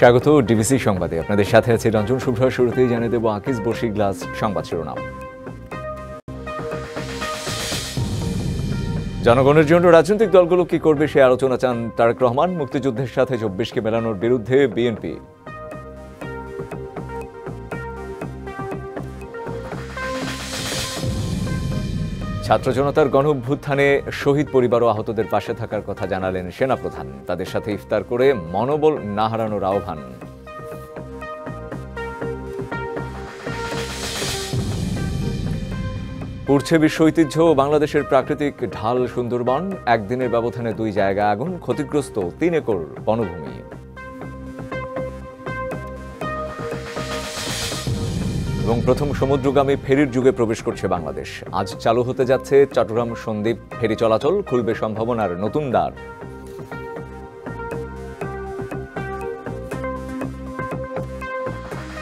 স্বাগত ডিবিসি সংবাদে। আপনাদের সাথে আছে রঞ্জন শুভ্র। শুরুতেই জানিয়ে দেব আকিজ বশি গ্লাস সংবাদ শিরোনাম। জনগণের জন্য রাজনৈতিক দলগুলো কি করবে সে আলোচনা চান তারেক রহমান। মুক্তিযুদ্ধের সাথে ২৪কে মেলানোর বিরুদ্ধে বিএনপি। ছাত্র জনতার গণঅভ্যুত্থানে শহীদ পরিবার ও আহতদের পাশে থাকার কথা জানালেন সেনাপ্রধান। তাদের সাথে ইফতার করে মনোবল না হারানোর আহ্বান। পুড়ছে বিশ্ব ঐতিহ্য ও বাংলাদেশের প্রাকৃতিক ঢাল সুন্দরবন। একদিনের ব্যবধানে ২ জায়গায় আগুন, ক্ষতিগ্রস্ত ৩ একর বনভূমি। এবং প্রথম সমুদ্রগামী ফেরির যুগে প্রবেশ করছে বাংলাদেশ। আজ চালু হতে যাচ্ছে চট্টগ্রাম সন্দ্বীপ ফেরি চলাচল, খুলবে সম্ভাবনার নতুন দ্বার।